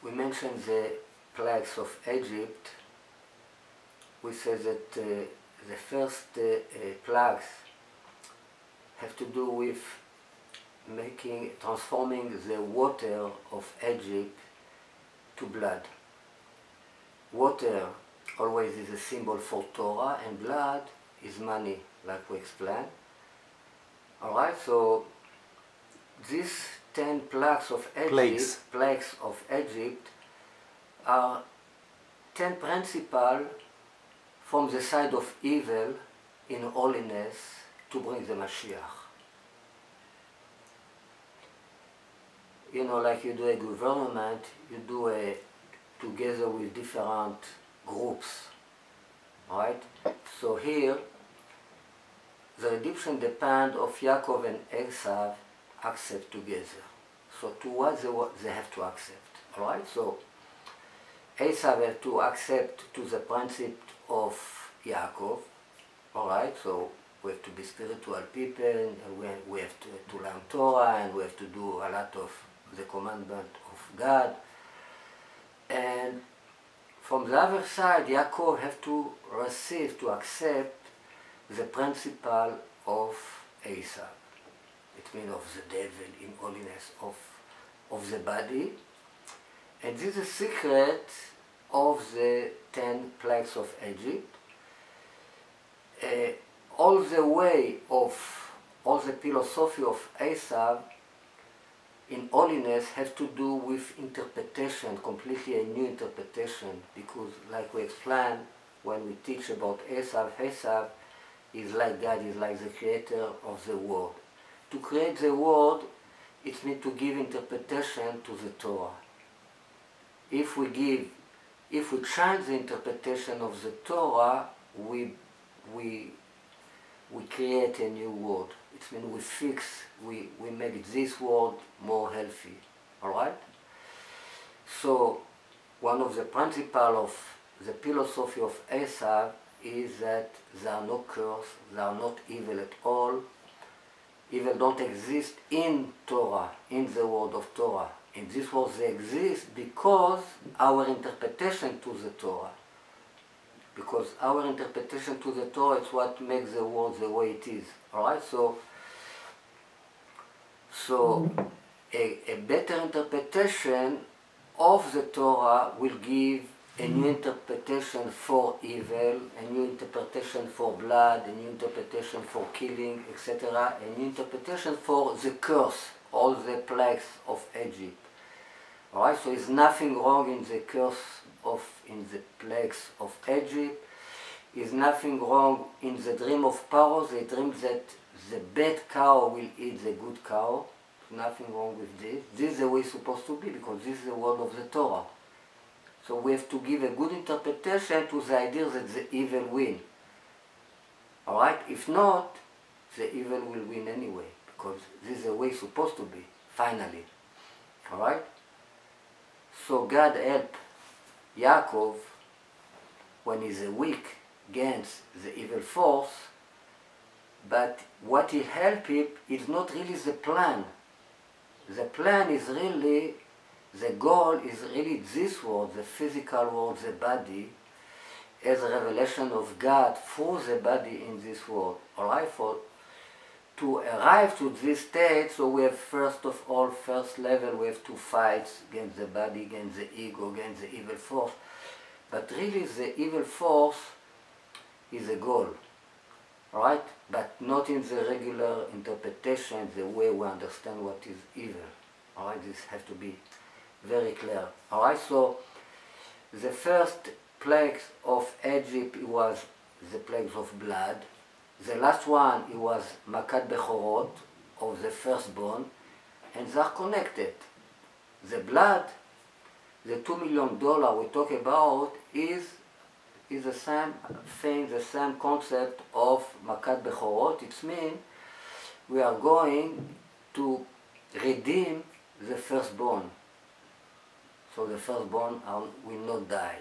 we mentioned the plagues of Egypt. We said that the first plagues have to do with transforming the water of Egypt to blood. Water always is a symbol for Torah, and blood is money, like we explained. Alright, so these 10 plagues of Egypt are 10 principles from the side of evil in holiness to bring the Mashiach. You know, like you do a government, you do a together with different groups, right? So here, the redemption depends of Yaakov and Esau accept together. So to what they have to accept, all right? So Esau have to accept to the principle of Yaakov, all right? So we have to be spiritual people, and we have to learn Torah, and we have to do a lot of the commandment of God. And from the other side, Yaakov have to receive, to accept the principle of Esau. It means of the devil in holiness of the body. And this is the secret of the 10 plagues of Egypt. All the way of, all the philosophy of Esau in holiness has to do with interpretation, completely a new interpretation, because like we explained when we teach about Esau is like God, is like the creator of the world. To create the world, it means to give interpretation to the Torah. If we change the interpretation of the Torah, we create a new world. It means we make this world more healthy, all right? So one of the principles of the philosophy of Esau is that there are no curse, there are not evil at all. Evil don't exist in Torah, in the world of Torah. In this world they exist because our interpretation to the Torah. Because our interpretation to the Torah is what makes the world the way it is. Alright, so a better interpretation of the Torah will give a new interpretation for evil, a new interpretation for blood, a new interpretation for killing, etc. A new interpretation for the curse, all the plagues of Egypt. Alright, so there's nothing wrong in the curse in the plagues of Egypt. There's nothing wrong in the dream of Pharaoh. They dream that the bad cow will eat the good cow. Nothing wrong with this. This is the way it's supposed to be, because this is the word of the Torah. So we have to give a good interpretation to the idea that the evil win. Alright? If not, the evil will win anyway, because this is the way it's supposed to be, finally. Alright? So God help Yaakov when he's weak against the evil force, but what he help him is not really the plan. The plan is really, the goal is really this world, the physical world, the body, as a revelation of God through the body in this world. Alright, to arrive to this state, so we have first level, we have to fight against the body, against the ego, against the evil force. But really the evil force is a goal, right? But not in the regular interpretation, the way we understand what is evil. Alright, this has to be very clear. Alright, so the first plagues of Egypt was the plagues of blood. The last one, it was Makat Bechorot, of the firstborn, and they are connected. The blood, the $2 million we talk about, is the same thing, the same concept of Makat Bechorot. It means we are going to redeem the firstborn. So the firstborn will not die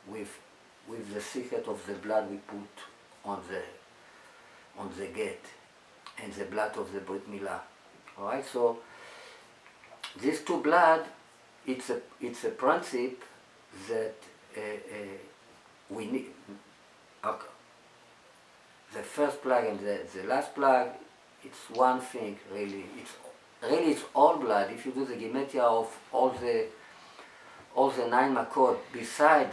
with the secret of the blood we put on the gate and the blood of the Brit Milah. Alright, so these two blood it's a principle that we need. Okay. The first plug and the last plug, it's one thing really. It's all blood. If you do the gematria of all the 9 makot beside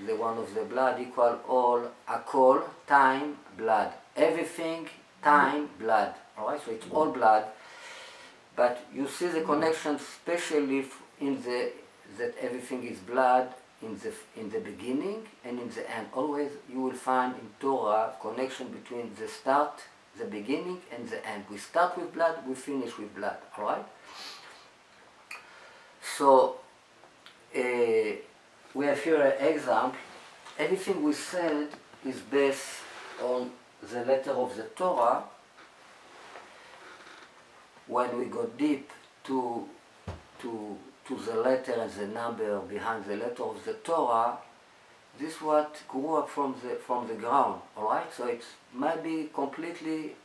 the one of the blood equal all akol time blood. Everything time blood. All right, so it's all blood. But you see the connection, especially in that everything is blood in the beginning and in the end. Always you will find in Torah connection between the start, the beginning, and the end. We start with blood, we finish with blood. All right. So we have here an example. Everything we said is based on the letter of the Torah. When we go deep to the letter and the number behind the letter of the Torah, this is what grew up from the ground. All right, so it might be completely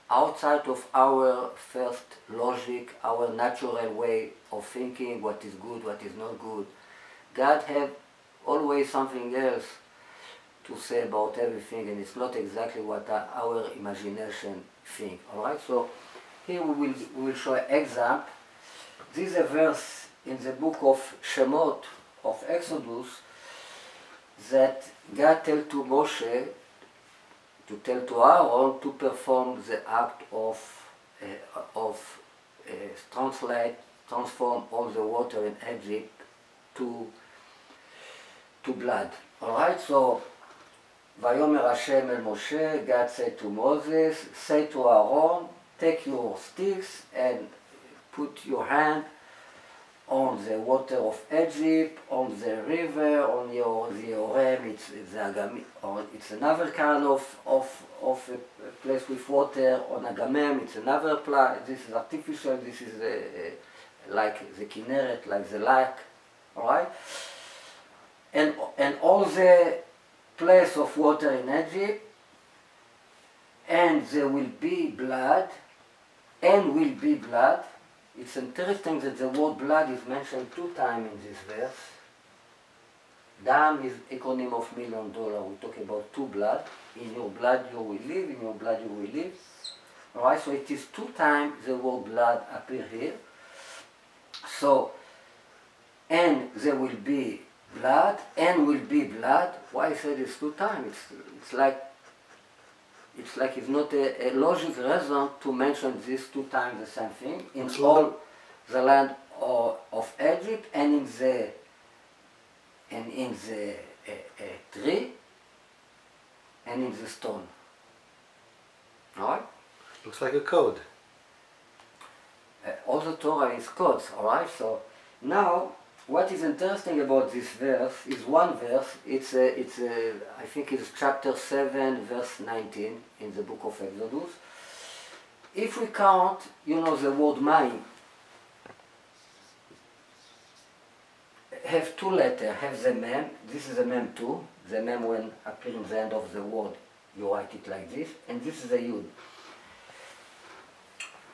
outside of our first logic, our natural way of thinking, what is good, what is not good. God have always something else to say about everything, and it's not exactly what our imagination think. All right, so here we will show an example. This is a verse in the book of Shemot of Exodus that God tell to Moshe to tell to Aaron to perform the act of transform all the water in Egypt to blood. All right, so ויאמר השם אל משה, God said to Moses, say to Aaron, take your sticks and put your hand on the water of Egypt, on the river, on the Yaaríhem, it's the Agamim, or it's another kind of a place with water. On Agamiem, it's another place. This is artificial. This is like the Kinneret, like the lake. All right, and all the place of water in Egypt, and there will be blood, and will be blood. It's interesting that the word blood is mentioned 2 times in this verse. Dam is acronym of $1 million. We talk about 2 blood. In your blood you will live, in your blood you will live. Alright, so it is 2 times the word blood appear here. So, and there will be blood, and will be blood. Why I said it's 2 times? It's like it's not a logic reason to mention these 2 times the same thing in all the land of Egypt and in the tree and in the stone. All right? Looks like a code. All the Torah is codes. All right. So now, what is interesting about this verse is one verse. I think it's chapter 7, verse 19 in the book of Exodus. If we count, you know, the word mimineh have 2 letters. Have the mem. This is the mem 2. The mem when appearing the end of the word, you write it like this, and this is a yud.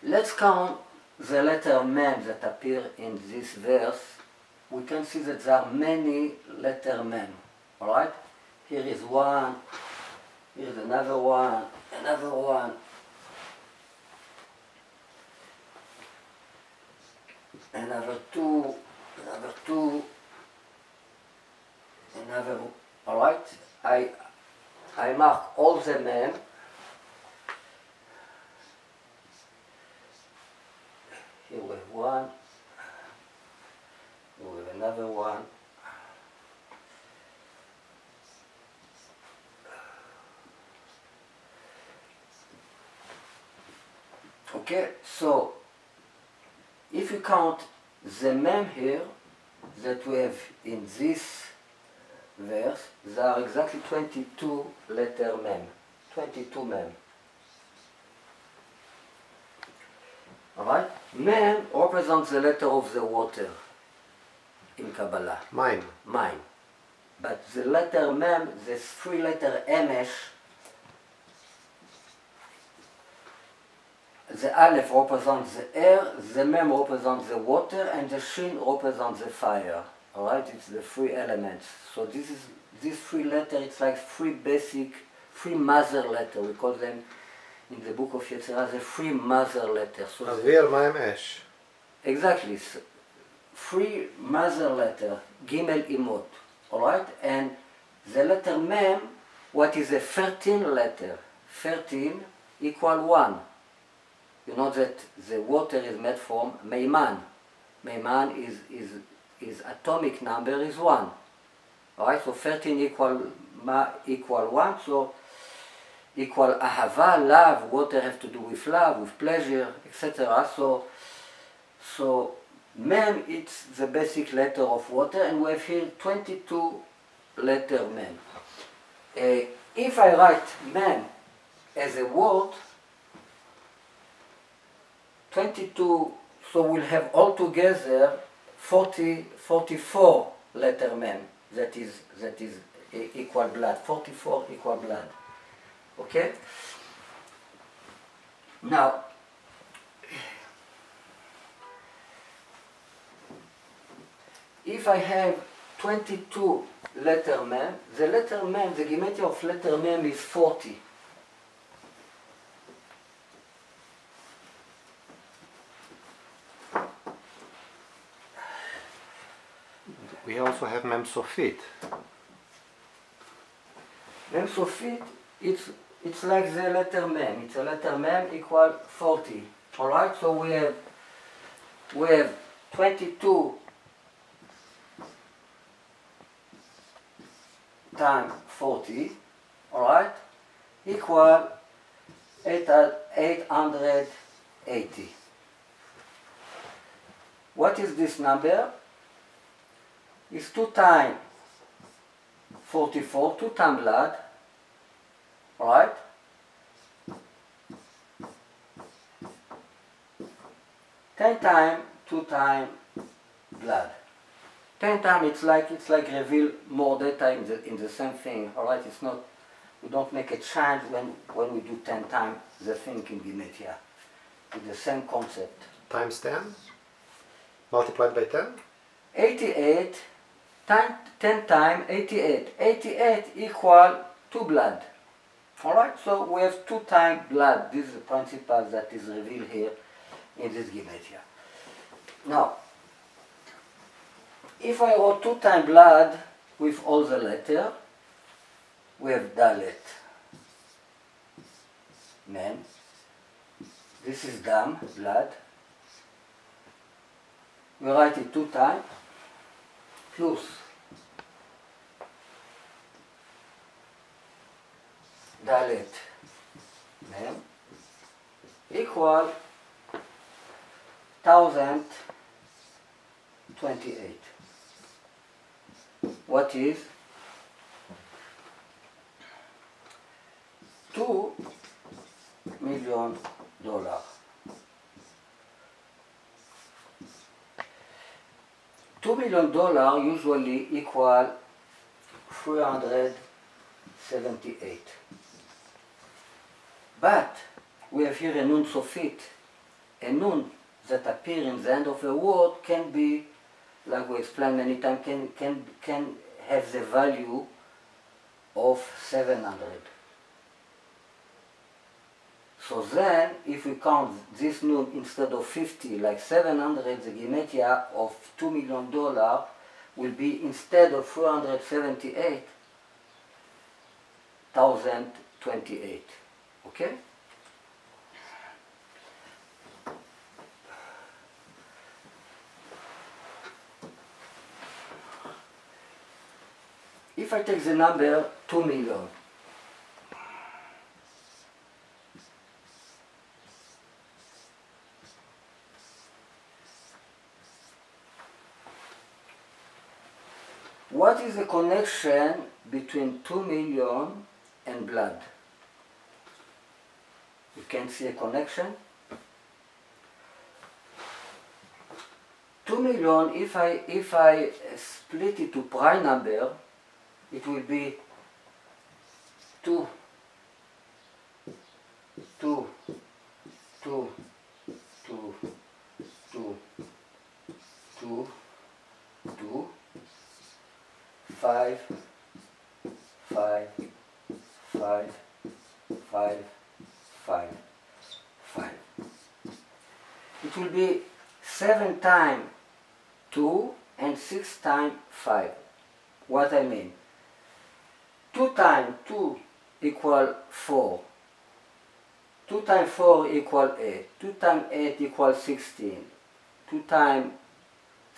Let's count the letter mem that appear in this verse. We can see that there are many letter mem. All right? Here is 1, here is another one, another one. Another 2, another 2, another. All right? I mark all the mem. Here we have 1. We have another one. Okay, so if you count the mem here that we have in this verse, there are exactly 22 letter mem. 22 mem. Alright? Mem represents the letter of the water in Kabbalah. Mine. Mine. But the letter mem, this 3-letter emesh, the Aleph represents the air, the Mem represents the water, and the Shin represents the fire. All right, it's the three elements. So this three letter, it's like three mother letter. We call them in the book of Yetzirah the three mother letters. So אוויר, מים, אש. exactly. So three mother letter, Gimel Imot. All right, and the letter Mem, what is a 13 letter? 13 equal 1. You know that the water is made from Meiman. Meiman is atomic number is 1. All right, so 13 equal 1, so equal ahava, love, water have to do with love, with pleasure, etc. So Mem, it's the basic letter of water, and we have here 22 letter Mem. If I write Mem as a word, 22, so we'll have altogether 44 letter Mem, that is equal blood, 44 equal blood. Okay? Now, if I have 22 letter Mem, the letter Mem, the gematria of letter Mem is 40. We also have Mem Sofit. Mem Sofit, it's like the letter Mem. It's a letter Mem equal 40. All right, so we have 22 times 40, all right, equal 880. What is this number? It's 2 times 44, 2 times blood, all right? Ten times 2 times blood. 10 times it's like reveal more data in the same thing. All right, it's not, we don't make a change when we do 10 times the thing in gematria. It's the same concept. Times 10? Multiplied by 10? 88 times 10 times 88. 88 equal 2 blood. All right, so we have 2 times blood. This is the principle that is revealed here in this gematria. Now, if I wrote 2 times blood with all the letter, we have Dalet, Mem. This is Dam, blood. We write it 2 times, plus Dalet, Mem, equal 1028. What is $2 million? $2 million usually equal 378. But we have here a nun sofit. A nun that appears in the end of a word can be, like we explained many times, can have the value of 700. So then, if we count this nun instead of 50, like 700, the gematria of $2 million will be, instead of 378, 1028. Okay? If I take the number 2 million, what is the connection between 2 million and blood? You can see a connection. 2 million, if I split it to prime number, it will be 2, 2, 2, 2, 2, 5, 5, 5, 5, 5, 5. It will be 7 times 2 and 6 times 5. What I mean? 2 times 2 equal 4. 2 times 4 equal 8. 2 times 8 equal 16. 2 times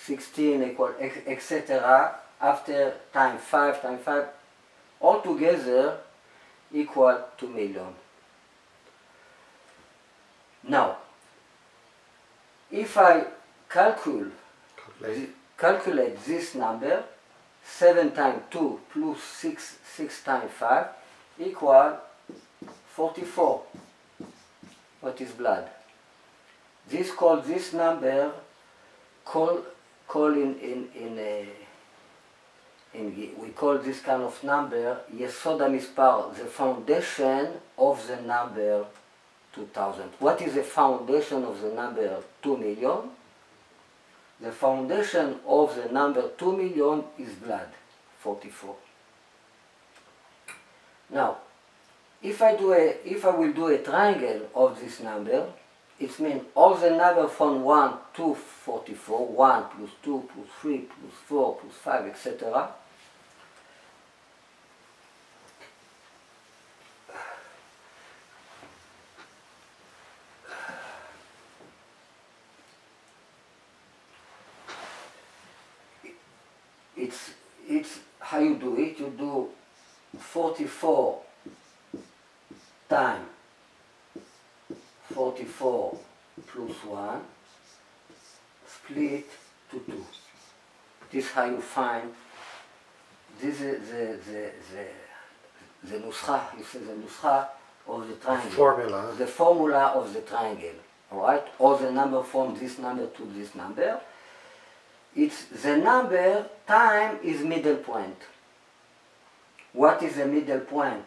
16 equal etc. After times 5 times 5 altogether equal 2 million. Now, if I calculate this number, 7 times 2 plus 6 times 5 equal 44. What is blood? This number we call this kind of number יסוד המספר, the foundation of the number 2000. What is the foundation of the number 2 million? The foundation of the number 2 million is blood, 44. Now, if I will do a triangle of this number, it means all the numbers from 1 to 44, 1 plus 2 plus 3 plus 4 plus 5, etc. It's how you do it. You do 44 times 44 plus 1 split to 2. This is how you find. This is the nuscha. You see the nuscha of the triangle. Formula. The formula of the triangle. All right. All the number from this number to this number. It's the number time is middle point. What is the middle point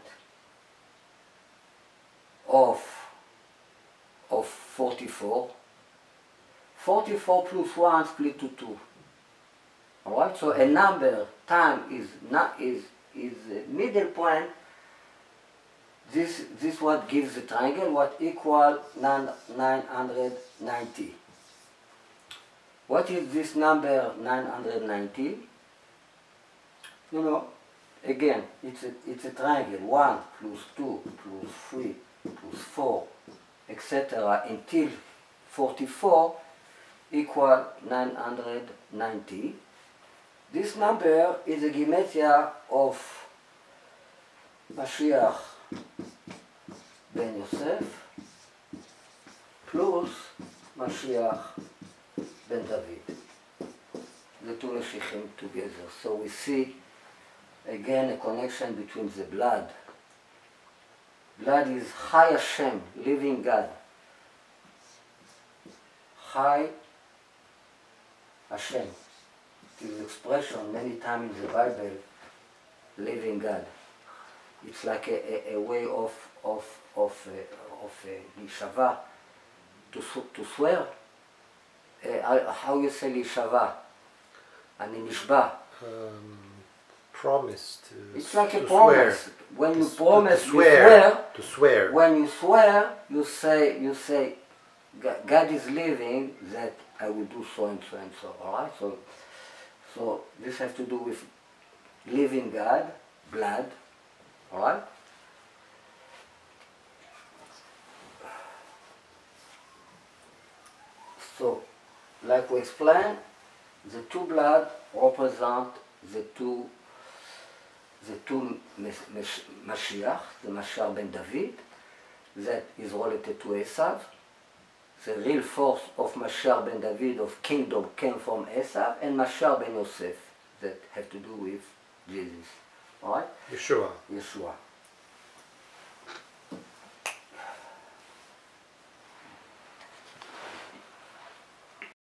of 44? 44 plus 1 split to 2. All right. So a number time is middle point. This what gives the triangle. What equal 990. What is this number 990? You know, again, it's a triangle. 1 plus 2 plus 3 plus 4, etc. until 44 equal 990. This number is a gematria of Mashiach ben Yosef plus Mashiach ben David. The two Mashiachim together. So we see again a connection between the blood. Blood is Chai Hashem, living God. Chai Hashem. It is expression many times in the Bible, living God. It's like a way of Lishava, to swear. How you say Lishava? Ani nishba. Promise to. It's like a to promise. Swear. When you promise, to swear. you swear. To swear. When you swear, you say, God is living, that I will do so and so and so. All right. So this has to do with living God, blood. All right. So, like we explained, the two blood represent the two Mashiach, the Mashiach ben David, that is related to Esav. The real force of Mashiach ben David, of kingdom, came from Esav, and Mashiach ben Yosef, that have to do with Jesus. All right? Yeshua. Yeshua.